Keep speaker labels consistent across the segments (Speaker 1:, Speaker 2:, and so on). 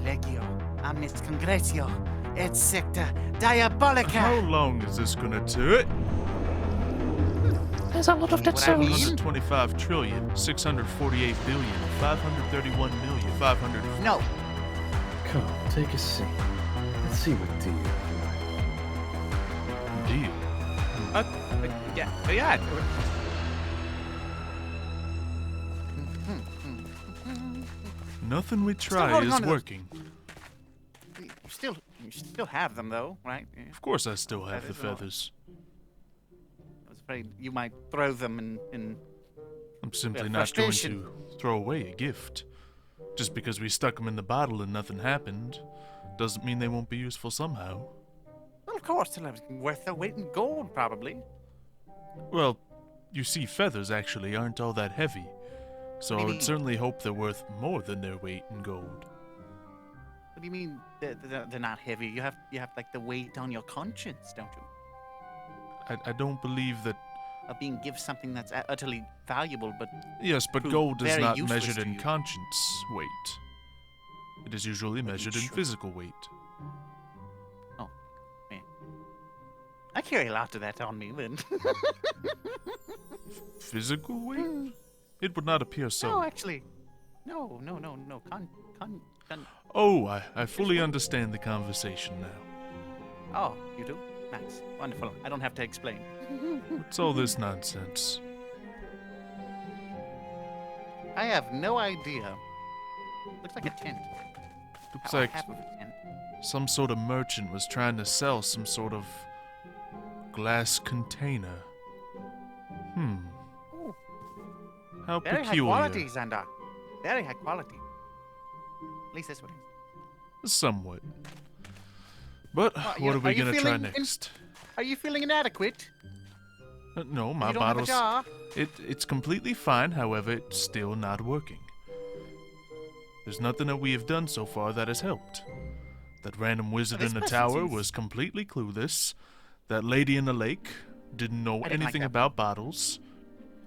Speaker 1: Legio, omnis congratio, et secta diabolica.
Speaker 2: How long is this gonna take?
Speaker 3: There's a lot of dead
Speaker 1: What I mean?
Speaker 3: souls.
Speaker 2: 125 trillion, 648 billion, 531 million, 500.
Speaker 1: No,
Speaker 4: Come, take a seat. Let's see what deal you
Speaker 2: Deal.
Speaker 5: Yeah.
Speaker 2: Nothing we try
Speaker 1: holding
Speaker 2: is
Speaker 1: on to those.
Speaker 2: working.
Speaker 1: you still have them though, right? Yeah.
Speaker 2: Of course I still have the
Speaker 1: Feathers and all.
Speaker 2: feathers.
Speaker 1: I was afraid you might throw them in
Speaker 2: I'm simply
Speaker 1: Well,
Speaker 2: not going
Speaker 1: frustration.
Speaker 2: to throw away a gift. Just because we stuck them in the bottle and nothing happened, doesn't mean they won't be useful somehow.
Speaker 1: Well, of course, they're worth their weight in gold, probably.
Speaker 2: Well, you see, feathers actually aren't all that heavy, so
Speaker 1: What
Speaker 2: I
Speaker 1: do you
Speaker 2: would
Speaker 1: mean?
Speaker 2: certainly hope they're worth more than their weight in gold.
Speaker 1: What do you mean they're not heavy? You have like the weight on your conscience, don't you?
Speaker 2: I don't believe that.
Speaker 1: Of being give something that's utterly valuable, but
Speaker 2: Yes, but
Speaker 1: prove
Speaker 2: gold is
Speaker 1: very
Speaker 2: not
Speaker 1: useless
Speaker 2: measured
Speaker 1: to
Speaker 2: in
Speaker 1: you.
Speaker 2: conscience weight. It is usually measured in
Speaker 1: sure?
Speaker 2: physical weight.
Speaker 1: oh, man, I carry a lot of that on me, then.
Speaker 2: Physical weight? It would not appear so.
Speaker 1: No, actually, no.
Speaker 2: Oh, I fully understand the conversation now.
Speaker 1: Oh, you do? Nice, wonderful. I don't have to explain.
Speaker 2: What's all this nonsense?
Speaker 1: I have no idea. Looks like a tent.
Speaker 2: Looks
Speaker 1: Or
Speaker 2: like
Speaker 1: half of a tent.
Speaker 2: some sort of merchant was trying to sell some sort of glass container.
Speaker 1: Ooh,
Speaker 2: How
Speaker 1: very
Speaker 2: peculiar.
Speaker 1: high quality, Xandar. Very high quality. At least that's what it is.
Speaker 2: Somewhat. But
Speaker 1: you-
Speaker 2: what are we
Speaker 1: are you
Speaker 2: gonna try
Speaker 1: feeling
Speaker 2: next?
Speaker 1: Are you feeling inadequate?
Speaker 2: No, my
Speaker 1: you don't have a
Speaker 2: bottle's
Speaker 1: jar?
Speaker 2: it's completely fine, however, it's still not working. There's nothing that we have done so far that has helped. That random wizard
Speaker 1: this
Speaker 2: in the
Speaker 1: person
Speaker 2: tower
Speaker 1: seems-
Speaker 2: was completely clueless. That lady in the lake didn't know
Speaker 1: I didn't like
Speaker 2: anything
Speaker 1: that.
Speaker 2: about bottles.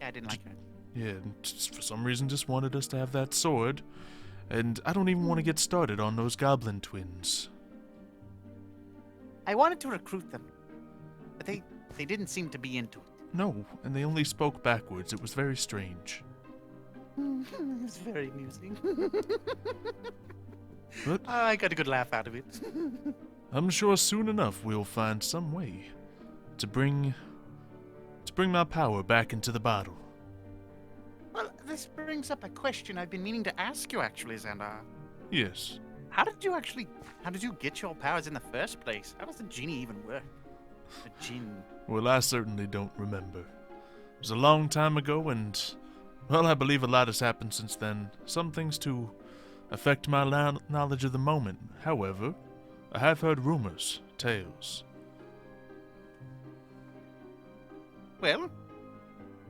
Speaker 1: Yeah, I didn't like that.
Speaker 2: Yeah, and just for some reason just wanted us to have that sword. And I don't even want to get started on those goblin twins.
Speaker 1: I wanted to recruit them, but they didn't seem to be into it.
Speaker 2: No, and they only spoke backwards. It was very strange.
Speaker 1: It's very amusing.
Speaker 2: But
Speaker 1: I got a good laugh out of it.
Speaker 2: I'm sure soon enough we'll find some way to bring my power back into the bottle.
Speaker 1: Well, this brings up a question I've been meaning to ask you, actually, Xandar.
Speaker 2: Yes.
Speaker 1: How did you get your powers in the first place? How does the genie even work? The Djinn.
Speaker 2: Well, I certainly don't remember. It was a long time ago, and, well, I believe a lot has happened since then. Some things to affect my knowledge of the moment. However, I have heard rumors, tales.
Speaker 1: Well,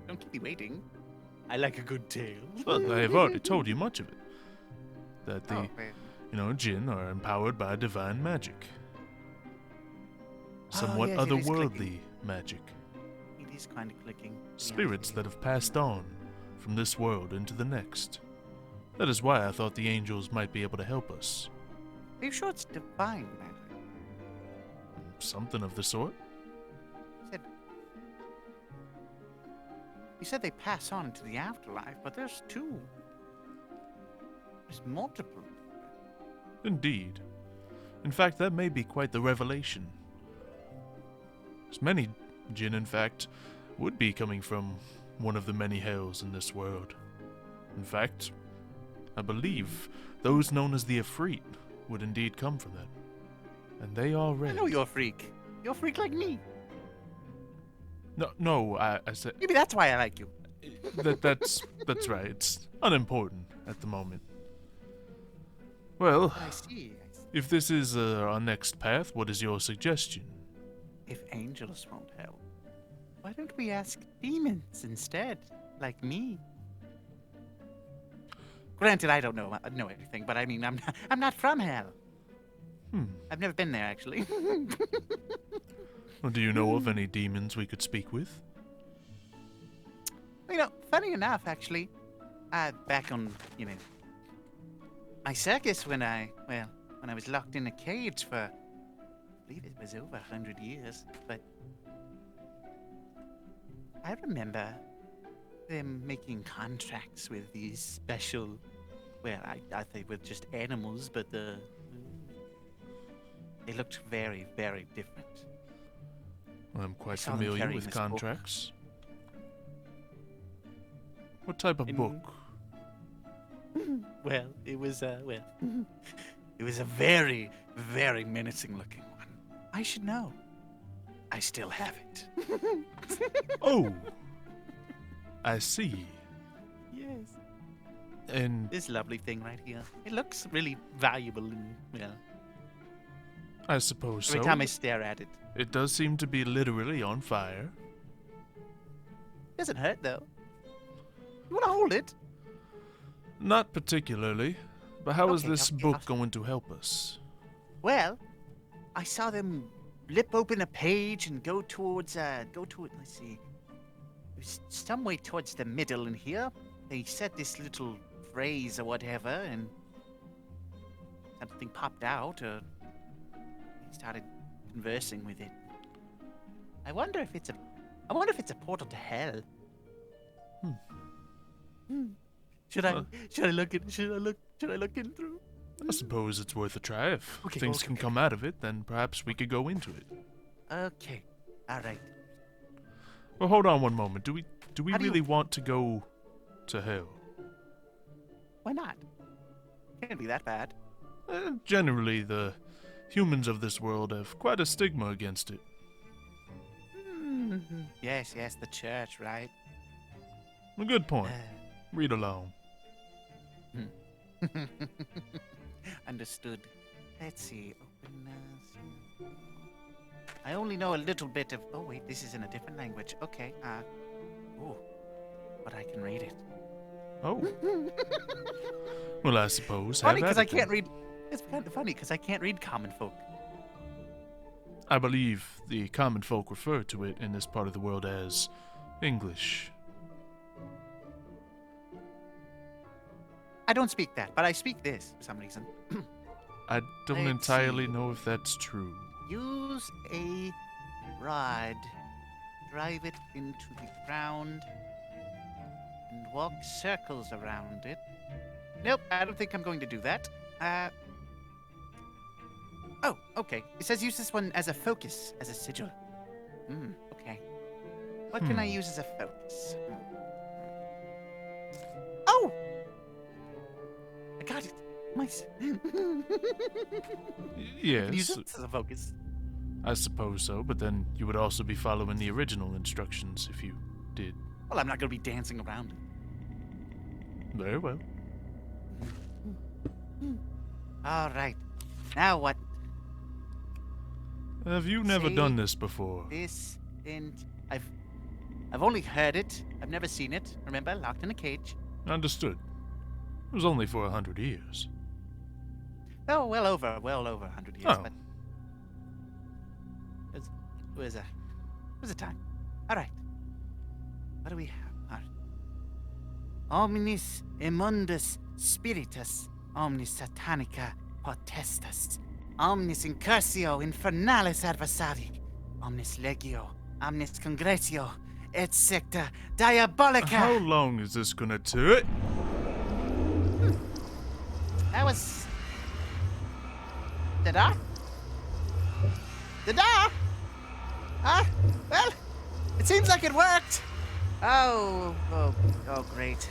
Speaker 1: don't keep me waiting. I like a good tale.
Speaker 2: Well, I have already told you much of it. That the,
Speaker 1: Oh, well.
Speaker 2: Djinn are empowered by divine magic. Somewhat
Speaker 1: yes, it is
Speaker 2: otherworldly
Speaker 1: clicking.
Speaker 2: magic.
Speaker 1: It is kind of clicking.
Speaker 2: Spirits that have passed on from this world into the next. That is why I thought the angels might be able to help us.
Speaker 1: Are you sure it's divine magic?
Speaker 2: Something of the sort.
Speaker 1: You said they pass on into the afterlife, but there's two. There's multiple.
Speaker 2: Indeed. In fact, that may be quite the revelation. As many Djinn, in fact, would be coming from one of the many hells in this world. In fact, I believe those known as the Ifrit would indeed come from that. And they are
Speaker 1: I
Speaker 2: red.
Speaker 1: know you're a freak. You're a freak like me.
Speaker 2: No, I said
Speaker 1: Maybe that's why I like you.
Speaker 2: that's right. It's unimportant at the moment. Well,
Speaker 1: I see.
Speaker 2: if this is our next path, what is your suggestion?
Speaker 1: If angels won't help, why don't we ask demons instead, like me? Granted, I don't know everything, but I mean, I'm not from hell. I've never been there, actually.
Speaker 2: Well, do you know of any demons we could speak with?
Speaker 1: You know, funny enough, actually, back on, my circus when I when I was locked in a cage for, I believe it was over 100 years. But I remember them making contracts with these special, well, I think with just animals, but they looked very, very different.
Speaker 2: I'm quite
Speaker 1: saw them
Speaker 2: familiar
Speaker 1: carrying
Speaker 2: with
Speaker 1: this book.
Speaker 2: contracts. What type of book?
Speaker 1: Well, it was it was a very, very menacing looking one. I should know. I still have it.
Speaker 2: Oh, I see.
Speaker 1: Yes.
Speaker 2: And
Speaker 1: This lovely thing right here. It looks really valuable and, well,
Speaker 2: I suppose
Speaker 1: every
Speaker 2: so.
Speaker 1: time I stare at it.
Speaker 2: It does seem to be literally on fire.
Speaker 1: Doesn't hurt though. You wanna hold it?
Speaker 2: Not particularly, but how is
Speaker 1: Okay,
Speaker 2: this
Speaker 1: okay,
Speaker 2: book
Speaker 1: I'll-
Speaker 2: going to help us?
Speaker 1: Well, I saw them lip open a page and go towards let's see. It was some way towards the middle in here. They said this little phrase or whatever, and something popped out, or they started conversing with it. I wonder if it's a portal to hell. Should I look in through?
Speaker 2: I suppose it's worth a try. If
Speaker 1: Okay,
Speaker 2: things
Speaker 1: okay,
Speaker 2: can
Speaker 1: okay.
Speaker 2: come out of it, then perhaps we could go into it.
Speaker 1: Okay. All right.
Speaker 2: Well, hold on one moment. Do we
Speaker 1: How do you-
Speaker 2: really want to go to hell?
Speaker 1: Why not? Can't be that bad.
Speaker 2: Generally, the humans of this world have quite a stigma against it.
Speaker 1: Yes, the church, right?
Speaker 2: A good point. Read along.
Speaker 1: Understood. Let's see. I only know a little bit of. Oh wait, this is in a different language. Okay. Oh, but I can read it.
Speaker 2: Oh. Well, I suppose.
Speaker 1: Funny
Speaker 2: have
Speaker 1: because
Speaker 2: at
Speaker 1: I
Speaker 2: it
Speaker 1: can't
Speaker 2: then.
Speaker 1: read. It's kind of funny because I can't read common folk.
Speaker 2: I believe the common folk refer to it in this part of the world as English.
Speaker 1: I don't speak that, but I speak this for some reason.
Speaker 2: I don't
Speaker 1: Let's
Speaker 2: entirely
Speaker 1: see.
Speaker 2: know if that's true.
Speaker 1: Use a rod, drive it into the ground, and walk circles around it. Nope, I don't think I'm going to do that. Oh, okay. It says use this one as a focus, as a sigil. Okay. What can I use as a focus? Oh! I got it. Nice.
Speaker 2: Yes,
Speaker 1: Use it as a focus.
Speaker 2: I suppose so, but then you would also be following the original instructions if you did.
Speaker 1: Well, I'm not going to be dancing around.
Speaker 2: Very well.
Speaker 1: All right. Now what?
Speaker 2: Have you never
Speaker 1: See?
Speaker 2: done this before?
Speaker 1: This and I've only heard it. I've never seen it. Remember, locked in a cage.
Speaker 2: Understood. It was only for 100 years.
Speaker 1: Oh, well over 100 years.
Speaker 2: Oh.
Speaker 1: But it was a time. All right. What do we have? All right. Omnis immundus spiritus, omnis satanica potestas, omnis incursio infernalis adversari, omnis legio, omnis congratio, et secta diabolica.
Speaker 2: How long is this gonna take?
Speaker 1: That was. The door? The door? Well, it seems like it worked. Oh, great.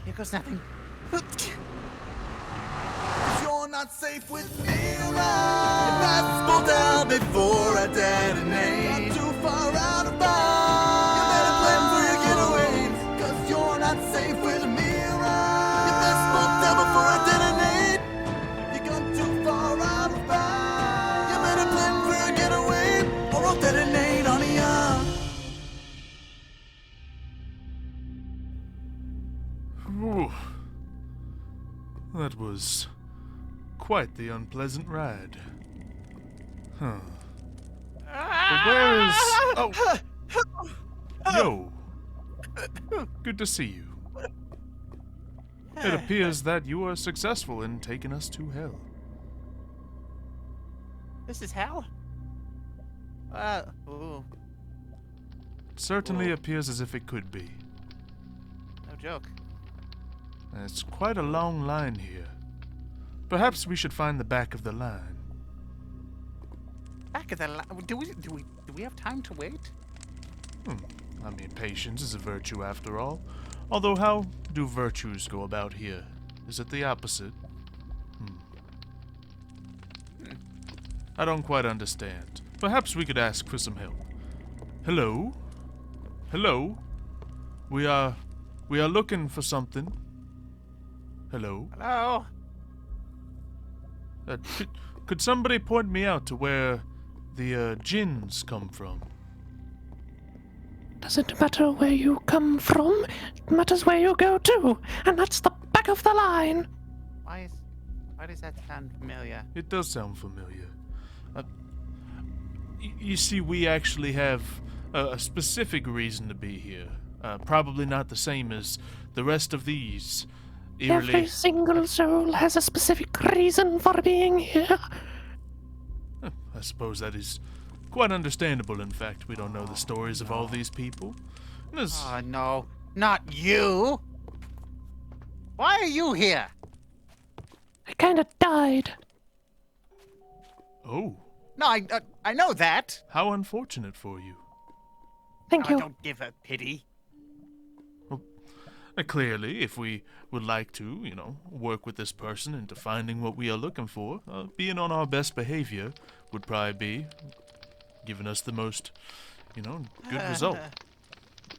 Speaker 1: Here goes nothing.
Speaker 3: You're not safe with me around. Your passport's down before I detonate. Not too far out of bounds. You better plan for your getaway, 'cause you're not safe with me around. Your passport's down before I detonate. You've gone too far out of bounds. You better plan for your getaway, or I'll detonate on you.
Speaker 2: Ooh. That was quite the unpleasant ride. Huh. But where is... Oh! Yo! Good to see you. It appears that you are successful in taking us to hell.
Speaker 1: This is hell? Ooh,
Speaker 2: It certainly
Speaker 1: Whoa.
Speaker 2: appears as if it could be.
Speaker 1: no joke.
Speaker 2: And it's quite a long line here. Perhaps we should find the back of the line.
Speaker 1: Back of the line. Do we have time to wait?
Speaker 2: I mean, patience is a virtue after all. Although, how do virtues go about here? Is it the opposite? I don't quite understand. Perhaps we could ask for some help. Hello? Hello? We are looking for something. Hello?
Speaker 1: Hello?
Speaker 2: Could somebody point me out to where the Djinns come from?
Speaker 5: Doesn't matter where you come from, it matters where you go to, and that's the back of the line.
Speaker 1: Why does that sound familiar?
Speaker 2: It does sound familiar. You see, we actually have a specific reason to be here. Probably not the same as the rest of these.
Speaker 5: Every single soul has a specific reason for being here.
Speaker 2: I suppose that is quite understandable. In fact, we don't know the stories of all these people.
Speaker 1: Oh, no. Not you! Why are you here?
Speaker 5: I kinda died.
Speaker 2: Oh,
Speaker 1: No, I know that.
Speaker 2: how unfortunate for you.
Speaker 5: Thank
Speaker 1: Oh,
Speaker 5: you.
Speaker 1: don't give her pity.
Speaker 2: Clearly, if we would like to, work with this person into finding what we are looking for, being on our best behavior would probably be giving us the most, good result.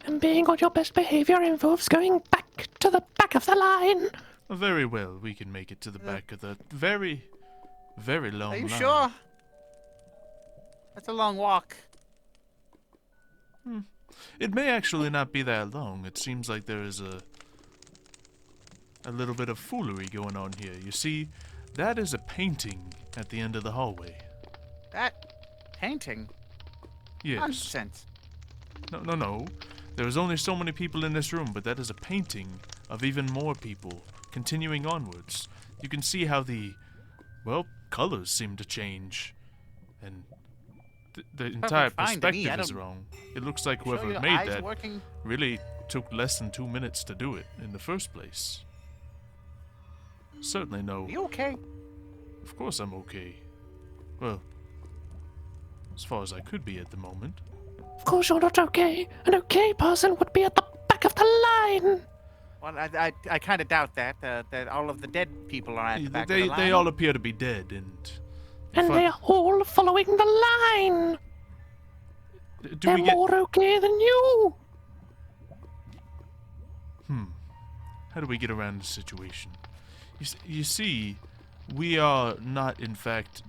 Speaker 5: And being on your best behavior involves going back to the back of the line.
Speaker 2: Very well, we can make it to the back of the very, very long
Speaker 1: Are you
Speaker 2: line.
Speaker 1: sure? That's a long walk.
Speaker 2: It may actually not be that long. It seems like there is a little bit of foolery going on here. You see, that is a painting at the end of the hallway.
Speaker 1: That painting?
Speaker 2: Yes.
Speaker 1: Nonsense.
Speaker 2: No. There is only so many people in this room, but that is a painting of even more people, continuing onwards. You can see how the, colors seem to change. And the entire
Speaker 1: fine to me.
Speaker 2: perspective
Speaker 1: I
Speaker 2: is
Speaker 1: don't-
Speaker 2: wrong. It looks like
Speaker 1: Sure
Speaker 2: whoever
Speaker 1: your
Speaker 2: made
Speaker 1: eyes
Speaker 2: that
Speaker 1: working?
Speaker 2: really took less than 2 minutes to do it in the first place. Certainly no.
Speaker 1: Are you okay?
Speaker 2: Of course I'm okay. Well, as far as I could be at the moment.
Speaker 5: Of course you're not okay. An okay person would be at the back of the line.
Speaker 1: Well, I kind of doubt that. That all of the dead people are at the back of the line.
Speaker 2: They all appear to be dead, and
Speaker 5: And they are all following the line.
Speaker 2: do
Speaker 5: They're
Speaker 2: we get?
Speaker 5: more okay than you.
Speaker 2: How do we get around the situation? You see, we are not in fact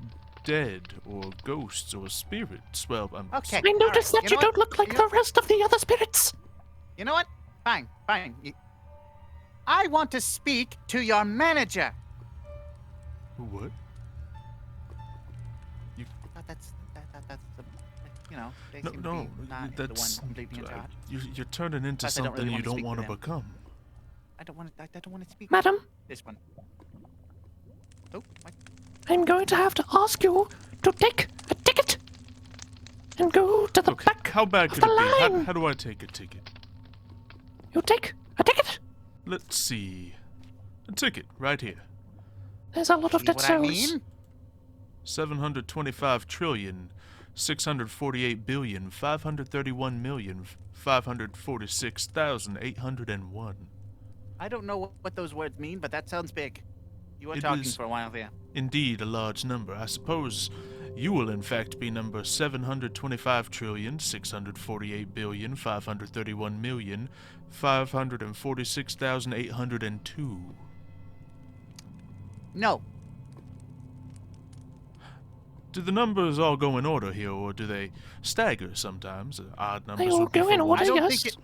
Speaker 2: dead or ghosts or spirits. Well,
Speaker 1: Okay.
Speaker 5: I noticed
Speaker 1: all right.
Speaker 5: that you
Speaker 1: know
Speaker 5: don't
Speaker 1: what?
Speaker 5: look like
Speaker 1: You
Speaker 5: the
Speaker 1: know-
Speaker 5: rest of the other spirits.
Speaker 1: You know what? Fine. I want to speak to your manager.
Speaker 2: What?
Speaker 1: That's the, they
Speaker 2: No,
Speaker 1: seem to
Speaker 2: no,
Speaker 1: be not
Speaker 2: that's
Speaker 1: the one completely in charge.
Speaker 2: you're turning into
Speaker 1: Plus, I don't
Speaker 2: something
Speaker 1: really
Speaker 2: you
Speaker 1: wanna
Speaker 2: don't
Speaker 1: speak
Speaker 2: want to
Speaker 1: to them.
Speaker 2: become.
Speaker 1: I don't want to speak.
Speaker 5: Madam,
Speaker 1: This one. Oh, what?
Speaker 5: I'm going to have to ask you to take a ticket and go to the
Speaker 2: Okay,
Speaker 5: back
Speaker 2: how bad
Speaker 5: of
Speaker 2: could
Speaker 5: the
Speaker 2: it be?
Speaker 5: line.
Speaker 2: How do I take a ticket?
Speaker 5: You take a ticket.
Speaker 2: Let's see. A ticket right here.
Speaker 5: There's a lot of
Speaker 1: See
Speaker 5: dead
Speaker 1: what I
Speaker 5: souls.
Speaker 1: mean?
Speaker 2: 725 trillion, 648 billion, 531 million, 546,801.
Speaker 1: I don't know what those words mean, but that sounds big. You were
Speaker 2: It
Speaker 1: talking
Speaker 2: is-
Speaker 1: for a while there.
Speaker 2: Indeed, a large number. I suppose you will in fact be number 725 trillion, 648 billion, 531 million, 546,802.
Speaker 1: No.
Speaker 2: Do the numbers all go in order here, or do they stagger sometimes? Odd numbers
Speaker 5: They all
Speaker 2: would be
Speaker 5: go
Speaker 2: for
Speaker 5: in
Speaker 2: one.
Speaker 5: order.
Speaker 1: I don't
Speaker 5: yes.
Speaker 1: think it.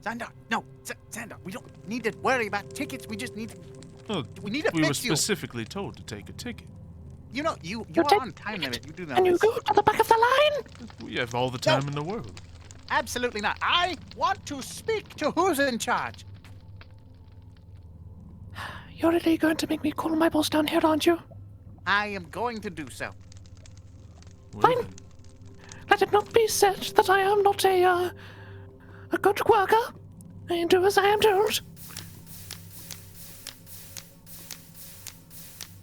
Speaker 1: Xander, no, Xander, we don't need to worry about tickets. We just need to.
Speaker 2: Oh,
Speaker 1: We need to
Speaker 2: we were
Speaker 1: fix you.
Speaker 2: specifically told to take a ticket.
Speaker 1: You know, you
Speaker 5: You
Speaker 1: are
Speaker 5: take
Speaker 1: on a time limit. You do know
Speaker 5: And you
Speaker 1: this.
Speaker 5: go to the back of the line.
Speaker 2: We have all the time in the world.
Speaker 1: Absolutely not. I want to speak to who's in charge.
Speaker 5: You're really going to make me call my boss down here, aren't you?
Speaker 1: I am going to do so.
Speaker 2: Well,
Speaker 5: Fine.
Speaker 2: then,
Speaker 5: Let it not be said that I am not a good worker. I do as I am told.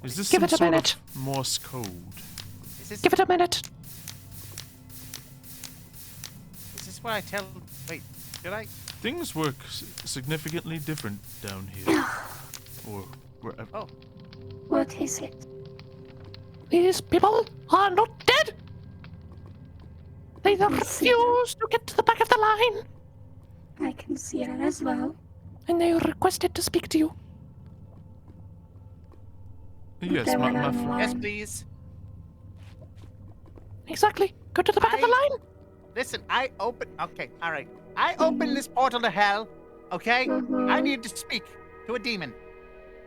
Speaker 2: is this
Speaker 5: Give
Speaker 2: some
Speaker 5: it a
Speaker 2: sort
Speaker 5: minute.
Speaker 2: of Morse code?
Speaker 1: Is this,
Speaker 5: Give it a minute.
Speaker 1: is this what I tell... Wait, did I...
Speaker 2: Things work significantly different down here. Or wherever.
Speaker 1: Oh,
Speaker 6: What is it?
Speaker 5: These people are not dead. They refuse to get to the back of the line,
Speaker 6: I can see that as well.
Speaker 5: and they requested to speak to you.
Speaker 2: Yes,
Speaker 6: They
Speaker 2: my
Speaker 6: went on the
Speaker 2: friend.
Speaker 6: line.
Speaker 1: yes, please.
Speaker 5: Exactly. Go to the back of the line.
Speaker 1: Listen, I open... Okay, all right. I open this portal to hell, okay?
Speaker 6: Mhm.
Speaker 1: I need to speak to a demon.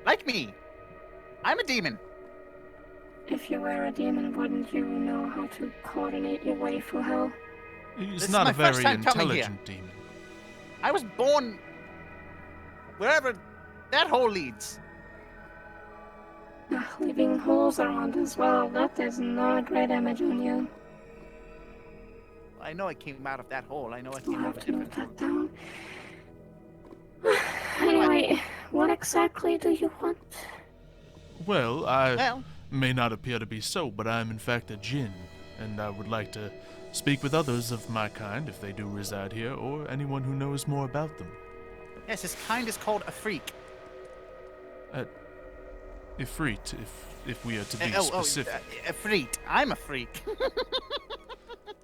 Speaker 1: Like me. I'm a demon.
Speaker 6: If you were a demon, wouldn't you know how to coordinate your way through hell?
Speaker 2: He's
Speaker 1: This is
Speaker 2: not
Speaker 1: my
Speaker 2: a
Speaker 1: first
Speaker 2: very
Speaker 1: time coming here.
Speaker 2: intelligent demon.
Speaker 1: I was born wherever that hole leads.
Speaker 6: Leaving holes around as well. That is not a great image on you.
Speaker 1: I know I came out of that hole. I know I
Speaker 6: We'll
Speaker 1: came out
Speaker 6: have
Speaker 1: of a
Speaker 6: to note
Speaker 1: different
Speaker 6: that
Speaker 1: hole.
Speaker 6: down. Anyway, what exactly do you want?
Speaker 2: Well, I
Speaker 1: Well,
Speaker 2: may not appear to be so, but I am in fact a Djinn, and I would like to speak with others of my kind if they do reside here, or anyone who knows more about them.
Speaker 1: yes, his kind is called a freak.
Speaker 2: Ifrit, if we are to be
Speaker 1: Oh,
Speaker 2: specific.
Speaker 1: a freak. I'm a freak.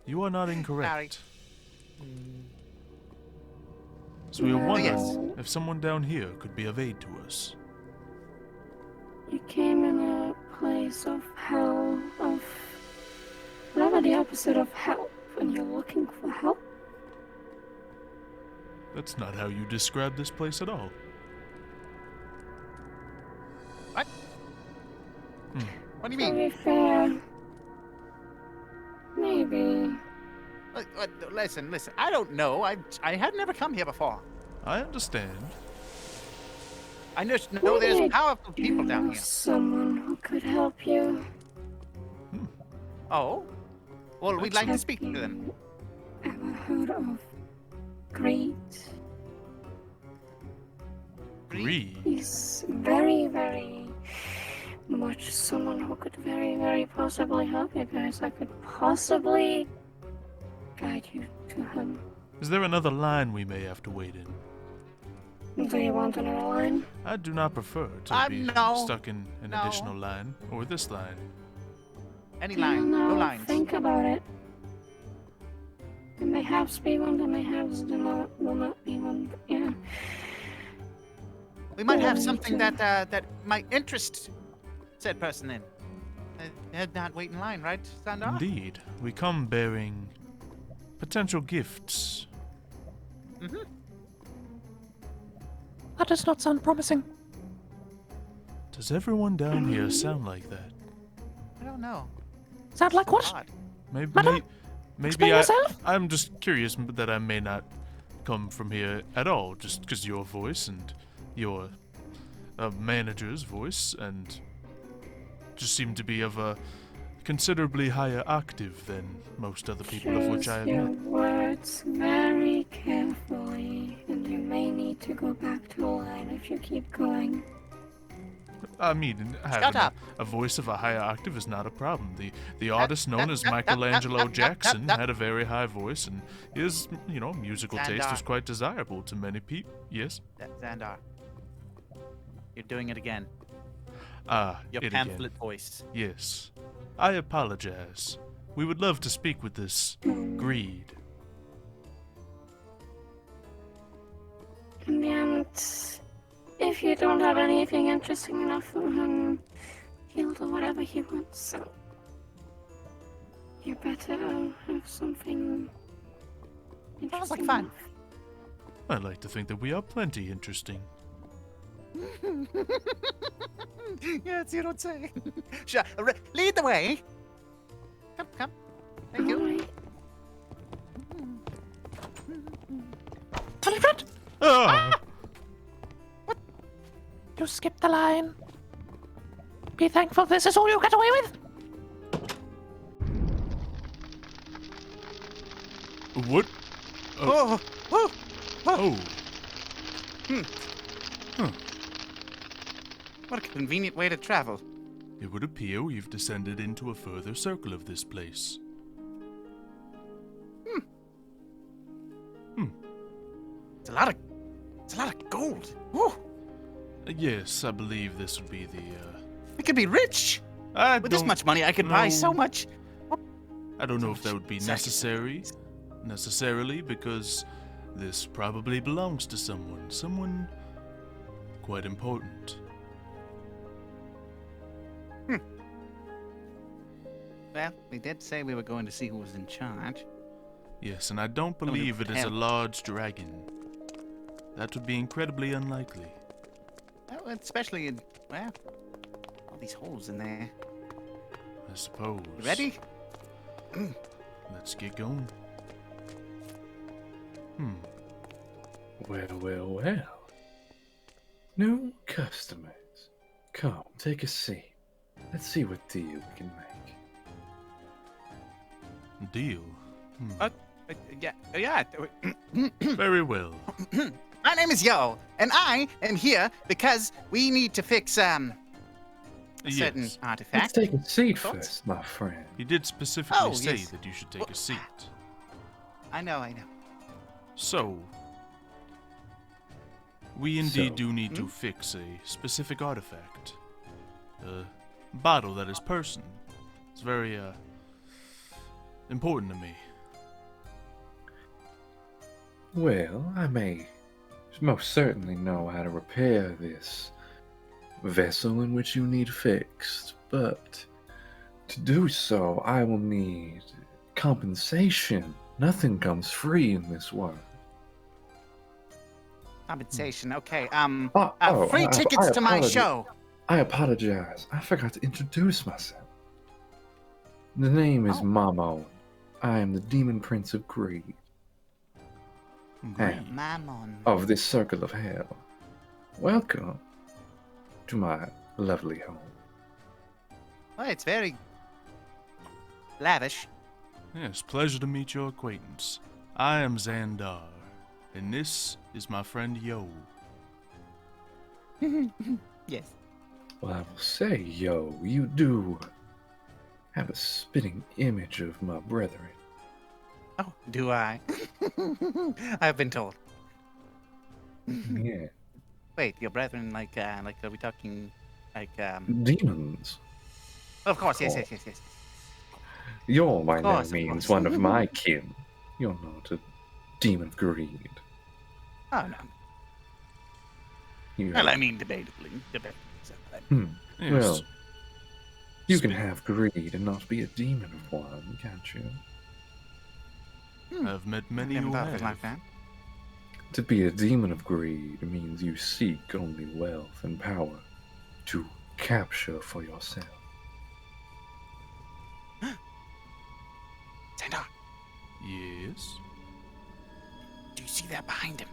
Speaker 2: You are not incorrect.
Speaker 1: Sorry.
Speaker 2: So we are
Speaker 6: No.
Speaker 2: wondering
Speaker 1: Yes.
Speaker 2: if someone down here could be of aid to us.
Speaker 6: You came in a place of hell, of whatever the opposite of help, and you're looking for help?
Speaker 2: That's not how you describe this place at all.
Speaker 1: What? What do you
Speaker 6: To
Speaker 1: mean?
Speaker 6: be fair, maybe.
Speaker 1: Listen. I don't know. I had never come here before.
Speaker 2: I understand.
Speaker 1: I just know there's
Speaker 6: Maybe
Speaker 1: powerful
Speaker 6: you
Speaker 1: people down
Speaker 6: know
Speaker 1: here.
Speaker 6: someone who could help you.
Speaker 1: Oh? Well, we'd like to speak to
Speaker 6: Have
Speaker 1: them.
Speaker 6: you ever heard of Greed?
Speaker 2: Greed.
Speaker 6: He's very, very much someone who could very, very possibly help you guys. I could possibly guide you to him.
Speaker 2: Is there another line we may have to wait in?
Speaker 6: Do you want another line?
Speaker 2: I do not prefer to be
Speaker 1: No.
Speaker 2: stuck in an
Speaker 1: No.
Speaker 2: additional line, or this line.
Speaker 1: Any
Speaker 6: I don't
Speaker 1: line. No
Speaker 6: know.
Speaker 1: lines.
Speaker 6: Think about it. There may have be one, there may have will not be one. But yeah.
Speaker 1: We might have
Speaker 6: Me
Speaker 1: something
Speaker 6: too.
Speaker 1: that might interest said person in. They'd not wait in line, right, Sandar?
Speaker 2: Indeed, we come bearing potential gifts.
Speaker 5: That does not sound promising.
Speaker 2: Does everyone down here sound like that?
Speaker 1: I don't know.
Speaker 5: Sound like what?
Speaker 1: Odd.
Speaker 2: Maybe,
Speaker 5: Madam, explain yourself.
Speaker 2: I'm just curious that I may not come from here at all, just because your voice and your manager's voice and just seem to be of a considerably higher octave than most other people of which I have
Speaker 6: Choose your
Speaker 2: met.
Speaker 6: words very carefully, and you may need to go back to the line if you keep going.
Speaker 2: I mean, having
Speaker 1: up.
Speaker 2: a voice of a higher octave is not a problem. The artist known as Michelangelo Jackson had a very high voice, and his, musical taste was quite desirable to many people. Yes?
Speaker 1: Xandar. You're doing it again. Your
Speaker 2: it
Speaker 1: pamphlet
Speaker 2: again.
Speaker 1: voice.
Speaker 2: Yes. I apologize. We would love to speak with this Greed.
Speaker 6: In the end, if you don't have anything interesting enough for him, he'll do whatever he wants, so you better have something
Speaker 1: Sounds like
Speaker 6: interesting
Speaker 1: fun.
Speaker 6: enough.
Speaker 2: I'd like to think that we are plenty interesting.
Speaker 1: Yes, you don't say. Sure. Lead the way. Come. Thank you.
Speaker 6: Alright.
Speaker 5: Tell it right.
Speaker 2: Ah!
Speaker 5: You skipped the line. Be thankful this is all you got away with.
Speaker 2: What?
Speaker 1: Oh, oh,
Speaker 2: Oh.
Speaker 1: what a convenient way to travel.
Speaker 2: It would appear we've descended into a further circle of this place.
Speaker 1: It's a lot of gold. Whew.
Speaker 2: Yes, I believe this would be the,
Speaker 1: We could be rich.
Speaker 2: I
Speaker 1: With this
Speaker 2: don't
Speaker 1: much money, I could buy so
Speaker 2: know.
Speaker 1: much.
Speaker 2: I don't know if that would be
Speaker 1: Exactly.
Speaker 2: necessarily, because this probably belongs to someone quite important.
Speaker 1: Well, we did say we were going to see who was in charge.
Speaker 2: Yes, and I don't
Speaker 1: Someone who
Speaker 2: believe it
Speaker 1: could
Speaker 2: is a
Speaker 1: help.
Speaker 2: large dragon. That would be incredibly unlikely.
Speaker 1: Well, especially in, well, all these holes in there.
Speaker 2: I suppose.
Speaker 1: You ready?
Speaker 2: Let's get going.
Speaker 4: Well, well, well. New customers. Come, take a seat. Let's see what deal we can make.
Speaker 2: Deal.
Speaker 1: Yeah.
Speaker 2: Very well.
Speaker 1: My name is Yo, and I am here because we need to fix a certain
Speaker 2: Yes.
Speaker 4: Let's
Speaker 1: artifact.
Speaker 4: take a seat
Speaker 1: Thoughts?
Speaker 4: first, my friend.
Speaker 2: He did specifically
Speaker 1: Oh,
Speaker 2: say
Speaker 1: yes.
Speaker 2: that you should take
Speaker 1: Well,
Speaker 2: a seat.
Speaker 1: I know.
Speaker 2: So, we indeed
Speaker 4: So,
Speaker 2: do need to fix a specific artifact. A bottle that is person. It's very, important to me.
Speaker 4: Well, I may most certainly know how to repair this vessel in which you need fixed, but to do so, I will need compensation. Nothing comes free in this world.
Speaker 1: Compensation. Okay.
Speaker 4: Oh,
Speaker 1: Free tickets to my
Speaker 4: apologize.
Speaker 1: show.
Speaker 4: I apologize. I forgot to introduce myself. The name is
Speaker 1: Oh.
Speaker 4: Mamo. I am the Demon Prince of Greed,
Speaker 2: Greed.
Speaker 1: Mammon.
Speaker 4: of this circle of hell. Welcome to my lovely home.
Speaker 1: Well, it's very lavish.
Speaker 2: Yes, pleasure to meet your acquaintance. I am Xandar, and this is my friend Yo.
Speaker 1: Yes.
Speaker 4: Well, I will say, yo, you do have a spitting image of my brethren.
Speaker 1: Oh, do I? I've been told.
Speaker 4: Yeah,
Speaker 1: Wait, your brethren, like, are we talking, like,
Speaker 4: demons.
Speaker 1: Of course, yes.
Speaker 4: You're by no
Speaker 1: course, of
Speaker 4: means
Speaker 1: course.
Speaker 4: one of my kin. You're not a demon of greed.
Speaker 1: Oh, no.
Speaker 4: You,
Speaker 1: Well, I mean, debatably. So, but-
Speaker 2: Yes.
Speaker 4: well, you can
Speaker 2: Speak-
Speaker 4: have greed and not be a demon of one, can't you?
Speaker 2: I've met many
Speaker 1: never
Speaker 2: who
Speaker 1: thought of
Speaker 2: have.
Speaker 1: it like that.
Speaker 4: To be a demon of greed means you seek only wealth and power to capture for yourself.
Speaker 1: Xandar,
Speaker 2: Yes.
Speaker 1: do you see that behind him?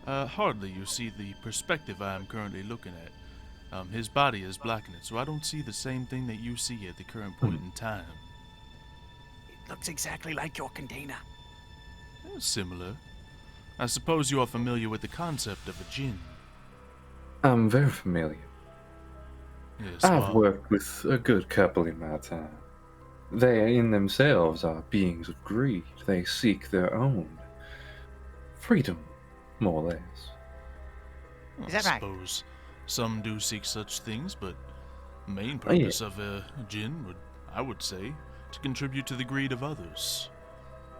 Speaker 2: Hardly. You see, the perspective I am currently looking at. His body is blackened, so I don't see the same thing that you see at the current point in time.
Speaker 1: It looks exactly like your container.
Speaker 2: Similar. I suppose you are familiar with the concept of a Djinn.
Speaker 4: I'm very familiar.
Speaker 2: Yes,
Speaker 4: I've
Speaker 2: well,
Speaker 4: worked with a good couple in my time. They in themselves are beings of greed. They seek their own freedom, more or less.
Speaker 1: Is that
Speaker 2: I
Speaker 1: right?
Speaker 2: suppose some do seek such things, but the main
Speaker 4: Oh, yeah.
Speaker 2: purpose of a Djinn would, I would say, to contribute to the greed of others.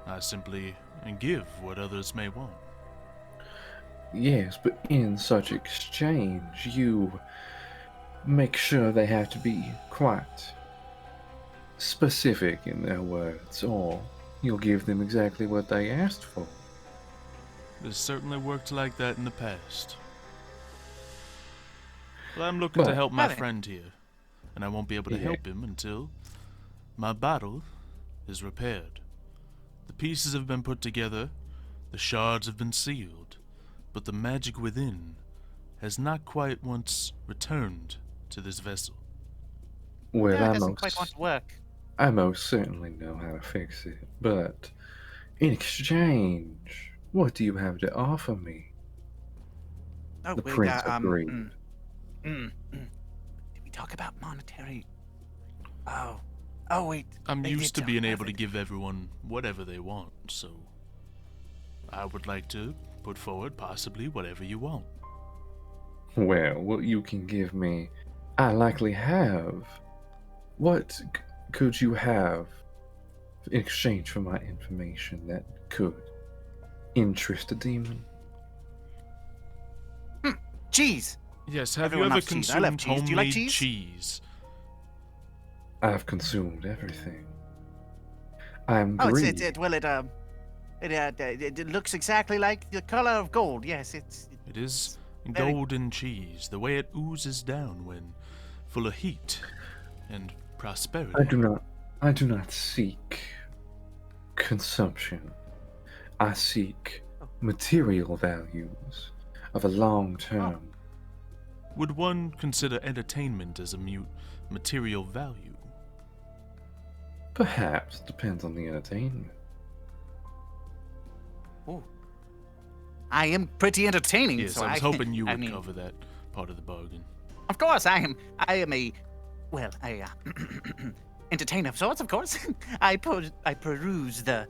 Speaker 2: I simply give what others may want.
Speaker 4: Yes, but in such exchange, you make sure they have to be quite specific in their words, or you'll give them exactly what they asked for.
Speaker 2: This certainly worked like that in the past. But I'm looking to
Speaker 4: But-
Speaker 2: help my
Speaker 1: Got it.
Speaker 2: friend here, and I won't be able to
Speaker 4: Yeah.
Speaker 2: help him until my bottle is repaired. The pieces have been put together, the shards have been sealed, but the magic within has not quite once returned to this vessel.
Speaker 4: Well,
Speaker 1: Yeah, it doesn't quite want to work.
Speaker 4: I most certainly know how to fix it, but in exchange, what do you have to offer me?
Speaker 1: Oh,
Speaker 4: The
Speaker 1: wait,
Speaker 4: prince agreed.
Speaker 1: Did we talk about monetary? Oh, wait.
Speaker 2: I'm
Speaker 1: they
Speaker 2: used
Speaker 1: did
Speaker 2: to being
Speaker 1: talk
Speaker 2: able
Speaker 1: about
Speaker 2: to
Speaker 1: it.
Speaker 2: give everyone whatever they want, so I would like to put forward possibly whatever you want.
Speaker 4: Well, what you can give me, I likely have. What could you have in exchange for my information that could interest a demon?
Speaker 1: Cheese.
Speaker 2: Yes, have
Speaker 1: Everyone
Speaker 2: you ever
Speaker 1: loves cheese. I love
Speaker 2: consumed
Speaker 1: cheese. Do you like
Speaker 2: homemade
Speaker 1: cheese?
Speaker 2: cheese?
Speaker 4: I've consumed everything. I'm
Speaker 1: Oh,
Speaker 4: greedy.
Speaker 1: it looks exactly like the color of gold. Yes,
Speaker 2: It is
Speaker 1: very-
Speaker 2: golden cheese, the way it oozes down when full of heat and prosperity.
Speaker 4: I do not seek consumption. I seek material values of a long term.
Speaker 2: Would one consider entertainment as a material value?
Speaker 4: Perhaps, depends on the entertainment.
Speaker 1: Oh. I am pretty entertaining.
Speaker 2: Yes,
Speaker 1: so
Speaker 2: I was hoping you
Speaker 1: I
Speaker 2: would
Speaker 1: mean,
Speaker 2: cover that part of the bargain.
Speaker 1: Of course, I am a entertainer of sorts. Of course, I peruse the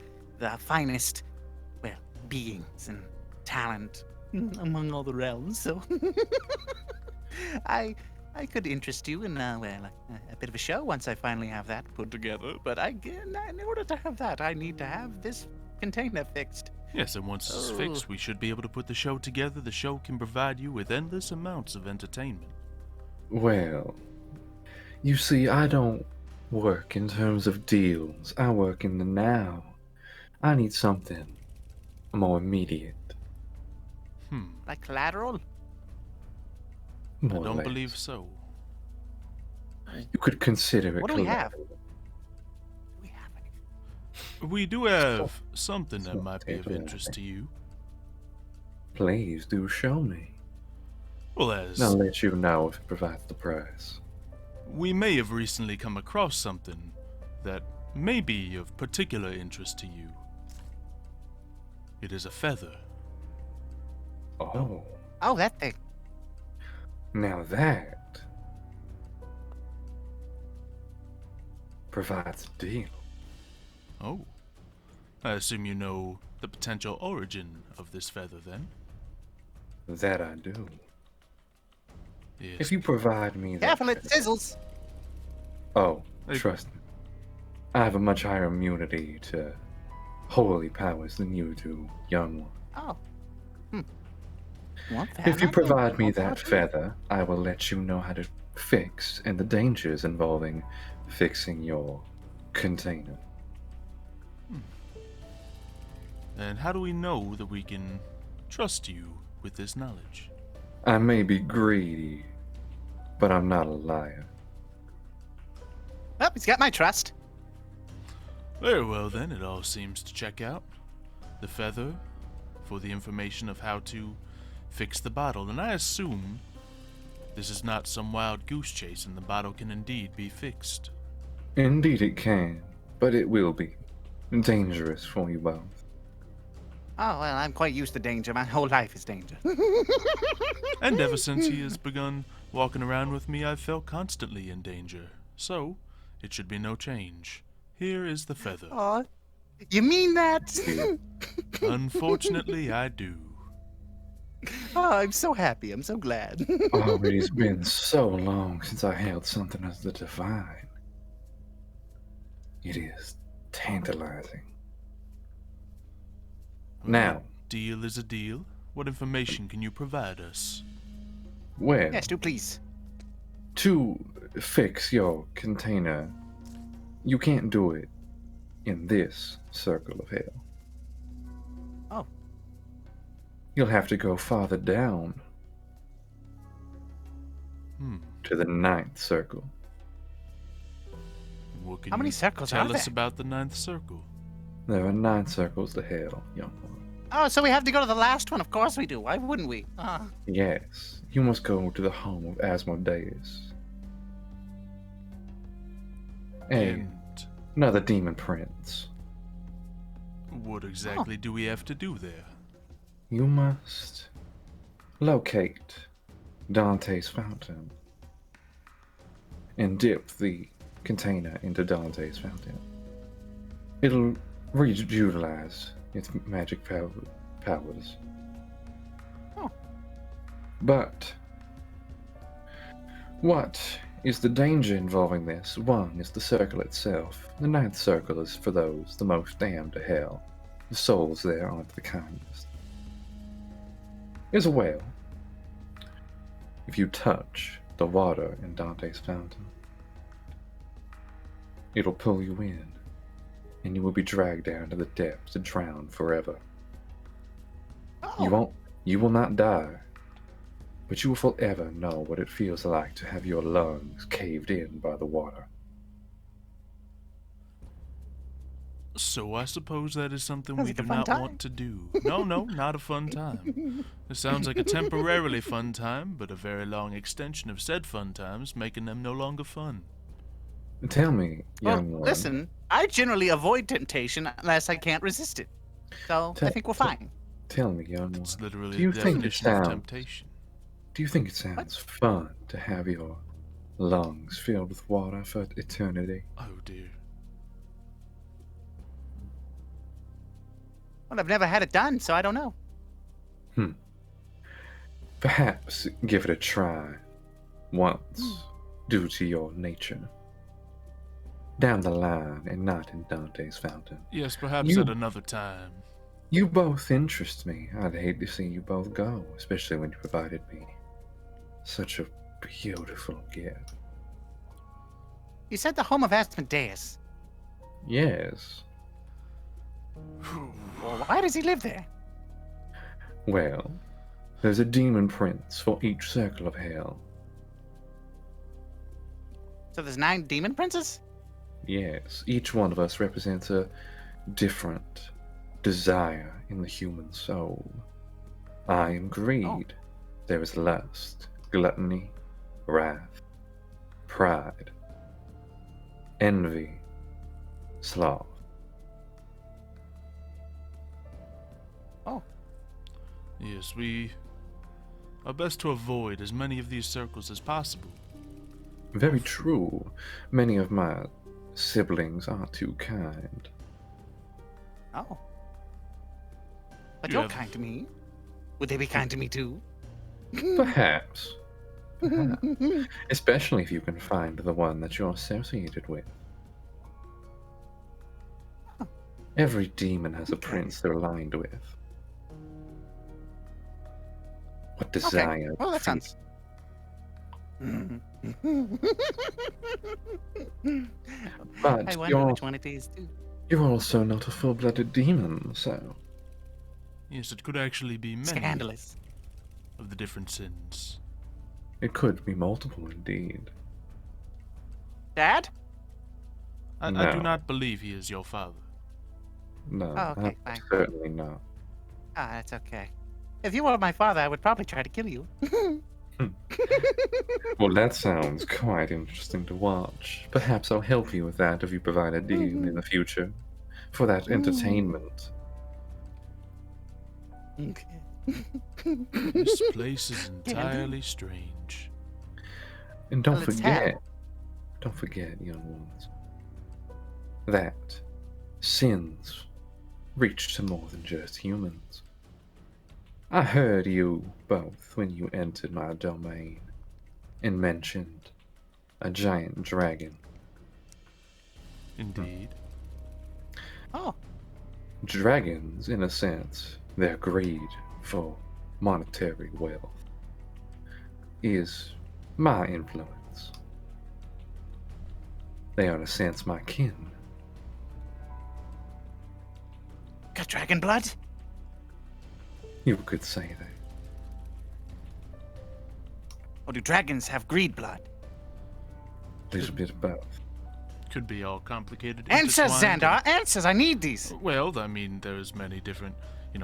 Speaker 1: finest, well, beings and talent among all the realms. So I could interest you in a bit of a show once I finally have that put together. But in order to have that, I need to have this container fixed.
Speaker 2: Yes, and once it's fixed, we should be able to put the show together. The show can provide you with endless amounts of entertainment.
Speaker 4: Well, you see, I don't work in terms of deals. I work in the now. I need something more immediate.
Speaker 1: Like collateral.
Speaker 2: I
Speaker 4: More or
Speaker 2: don't
Speaker 4: less.
Speaker 2: believe so.
Speaker 4: You could consider it.
Speaker 1: What do we have?
Speaker 4: collateral.
Speaker 1: We have any-
Speaker 2: We do have something that
Speaker 4: Small
Speaker 2: might be of
Speaker 4: table, I
Speaker 2: interest
Speaker 4: think.
Speaker 2: to you.
Speaker 4: Please do show me.
Speaker 2: Well, as
Speaker 4: I'll let you know if it provides the price.
Speaker 2: we may have recently come across something that may be of particular interest to you. It is a feather.
Speaker 4: Oh,
Speaker 1: Oh, that thing.
Speaker 4: now that provides a deal.
Speaker 2: Oh. I assume you know the potential origin of this feather, then?
Speaker 4: That I do.
Speaker 2: Yes.
Speaker 4: If you provide me that.
Speaker 1: Careful, it sizzles.
Speaker 4: Oh,
Speaker 2: Hey.
Speaker 4: trust me. I have a much higher immunity to holy powers than you do, young one.
Speaker 1: Oh. Well, fair
Speaker 4: If you
Speaker 1: enough then.
Speaker 4: provide me
Speaker 1: Well,
Speaker 4: that
Speaker 1: fair.
Speaker 4: feather, I will let you know how to fix and the dangers involving fixing your container.
Speaker 2: And how do we know that we can trust you with this knowledge?
Speaker 4: I may be greedy, but I'm not a liar.
Speaker 1: Oh, he's got my trust.
Speaker 2: Very well, then. It all seems to check out. The feather for the information of how to fix the bottle. And I assume this is not some wild goose chase and the bottle can indeed be fixed.
Speaker 4: Indeed it can, but it will be dangerous for you both.
Speaker 1: Oh, well, I'm quite used to danger. My whole life is danger.
Speaker 2: And ever since he has begun walking around with me, I've felt constantly in danger. So, it should be no change. Here is the feather.
Speaker 1: Oh, you mean that?
Speaker 2: Unfortunately, I do.
Speaker 1: Oh, I'm so happy. I'm so glad.
Speaker 4: Oh, it has been so long since I held something of the divine. It is tantalizing. Now,
Speaker 2: Deal is a deal. What information can you provide us?
Speaker 4: well,
Speaker 1: Yes, do please.
Speaker 4: to fix your container, you can't do it in this circle of hell.
Speaker 1: Oh.
Speaker 4: You'll have to go farther down to the ninth circle.
Speaker 2: What can
Speaker 1: How many
Speaker 2: you
Speaker 1: circles
Speaker 2: tell
Speaker 1: are
Speaker 2: us
Speaker 1: there?
Speaker 2: about the ninth circle?
Speaker 4: There are 9 circles to hell, young one.
Speaker 1: Oh, so we have to go to the last one. Of course we do. Why wouldn't we?
Speaker 4: Yes, you must go to the home of Asmodeus.
Speaker 2: And
Speaker 4: Another demon prince.
Speaker 2: what exactly do we have to do there?
Speaker 4: You must locate Dante's fountain and dip the container into Dante's fountain. It'll reutilize its magic powers.
Speaker 1: Oh.
Speaker 4: But what is the danger involving this? One is the circle itself. The ninth circle is for those the most damned to hell. The souls there aren't the kindest. As well, if you touch the water in Dante's fountain, it'll pull you in, and you will be dragged down to the depths and drowned forever.
Speaker 1: Oh.
Speaker 4: You will not die, but you will forever know what it feels like to have your lungs caved in by the water.
Speaker 2: So I suppose that is something
Speaker 1: Sounds
Speaker 2: we
Speaker 1: like a
Speaker 2: do
Speaker 1: fun
Speaker 2: not
Speaker 1: time.
Speaker 2: want to do. No, not a fun time. It sounds like a temporarily fun time, but a very long extension of said fun times, making them no longer fun.
Speaker 4: Tell me,
Speaker 1: Well,
Speaker 4: young one.
Speaker 1: listen, I generally avoid temptation unless I can't resist it. So I think we're fine.
Speaker 4: Tell me, young one.
Speaker 2: It's literally
Speaker 4: Do you
Speaker 2: the
Speaker 4: think it
Speaker 2: definition of
Speaker 4: sounds-
Speaker 2: temptation.
Speaker 4: Do you think it sounds fun to have your lungs filled with water for eternity?
Speaker 2: Oh dear.
Speaker 1: Well, I've never had it done, so I don't know.
Speaker 4: Perhaps give it a try once, due to your nature. Down the line and not in Dante's fountain.
Speaker 2: Yes, perhaps
Speaker 4: You-
Speaker 2: at another time.
Speaker 4: You both interest me. I'd hate to see you both go, especially when you provided me such a beautiful gift.
Speaker 1: You said the home of Asmodeus.
Speaker 4: Yes.
Speaker 1: Well, why does he live there?
Speaker 4: Well, there's a demon prince for each circle of hell.
Speaker 1: So there's 9 demon princes?
Speaker 4: Yes, each one of us represents a different desire in the human soul. I am greed. There is lust, gluttony, wrath, pride, envy, sloth.
Speaker 1: Oh,
Speaker 2: Yes, we are best to avoid as many of these circles as possible.
Speaker 4: Very true. Many of my siblings aren't too kind.
Speaker 1: oh. But
Speaker 2: You
Speaker 1: you're
Speaker 2: have-
Speaker 1: kind to me. Would they be kind to me too?
Speaker 4: Perhaps. Perhaps. Especially if you can find the one that you're associated with. Every demon has a prince they're aligned with. What desire?
Speaker 1: Okay. Well, that sounds.
Speaker 4: But
Speaker 1: I wonder
Speaker 4: you're,
Speaker 1: which one it is too.
Speaker 4: you're also not a full-blooded demon, so
Speaker 2: Yes, it could actually be many
Speaker 1: Scandalous.
Speaker 2: of the different sins.
Speaker 4: it could be multiple indeed.
Speaker 1: Dad?
Speaker 2: I do
Speaker 4: No.
Speaker 2: not believe he is your father.
Speaker 4: No,
Speaker 1: Oh, okay, fine.
Speaker 4: certainly not.
Speaker 1: Ah, that's okay. If you were my father, I would probably try to kill you.
Speaker 4: Well, that sounds quite interesting to watch. Perhaps I'll help you with that if you provide a deal in the future for that entertainment.
Speaker 1: Okay.
Speaker 2: This place is entirely strange.
Speaker 4: And don't
Speaker 1: Well, it's
Speaker 4: forget, young ones, that sins reach to more than just humans. I heard you both when you entered my domain and mentioned a giant dragon.
Speaker 2: Indeed.
Speaker 1: Oh,
Speaker 4: Dragons, in a sense, their greed for monetary wealth is my influence. They are, in a sense, my kin.
Speaker 1: got dragon blood?
Speaker 4: You could say that.
Speaker 1: Or do dragons have greed blood?
Speaker 4: A little bit of both.
Speaker 2: Could be all complicated.
Speaker 1: Answers,
Speaker 2: intertwined,
Speaker 1: Xandar! Answers! I need these!
Speaker 2: Well, I mean, there's many different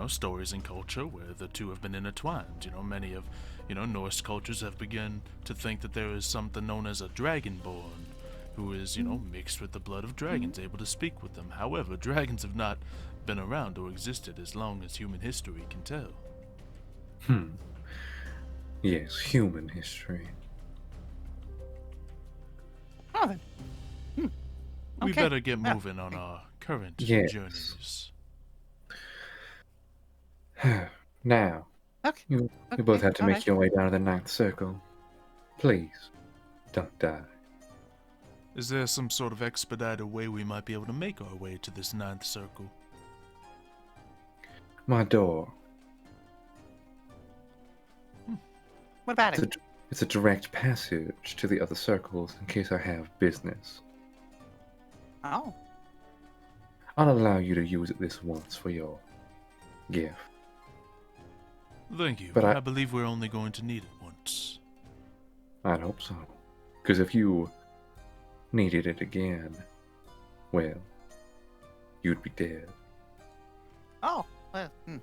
Speaker 2: stories and culture where the two have been intertwined. Many of, Norse cultures have begun to think that there is something known as a dragonborn, who is, mixed with the blood of dragons, able to speak with them. However, dragons have not been around or existed as long as human history can tell.
Speaker 4: Yes, human history.
Speaker 1: Oh, then.
Speaker 2: We
Speaker 1: Okay.
Speaker 2: better get
Speaker 1: Yeah.
Speaker 2: moving on our current
Speaker 4: Yes.
Speaker 2: journeys.
Speaker 4: Now,
Speaker 1: Okay.
Speaker 4: you
Speaker 1: Okay,
Speaker 4: both have to
Speaker 1: all
Speaker 4: make
Speaker 1: right.
Speaker 4: your way down to the ninth circle. Please, don't die.
Speaker 2: Is there some sort of expedited way we might be able to make our way to this ninth circle?
Speaker 4: My door.
Speaker 1: What about
Speaker 4: It's
Speaker 1: it?
Speaker 4: it's a direct passage to the other circles in case I have business.
Speaker 1: Oh.
Speaker 4: I'll allow you to use it this once for your gift.
Speaker 2: Thank you,
Speaker 4: But
Speaker 2: I believe we're only going to need it once.
Speaker 4: I'd hope so. Because if you needed it again, well, you'd be dead.
Speaker 1: Oh. Well,
Speaker 4: And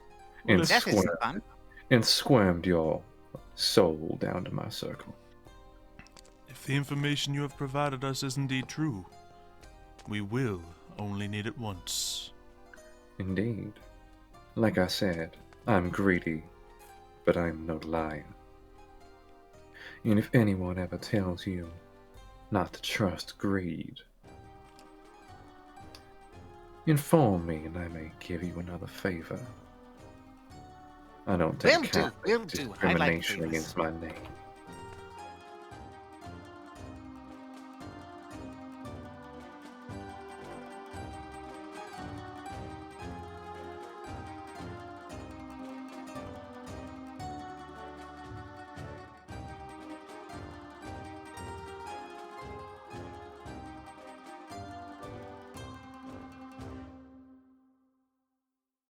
Speaker 1: that isn't
Speaker 4: squirmed,
Speaker 1: fun.
Speaker 4: and squirmed your soul down to my circle.
Speaker 2: If the information you have provided us is indeed true, we will only need it once.
Speaker 4: Indeed. Like I said, I'm greedy, but I'm no liar. And if anyone ever tells you not to trust greed, inform me and I may give you another favor. I don't take
Speaker 1: Will do,
Speaker 4: account
Speaker 1: will
Speaker 4: of
Speaker 1: do. I like
Speaker 4: discrimination
Speaker 1: favors.
Speaker 4: against my name.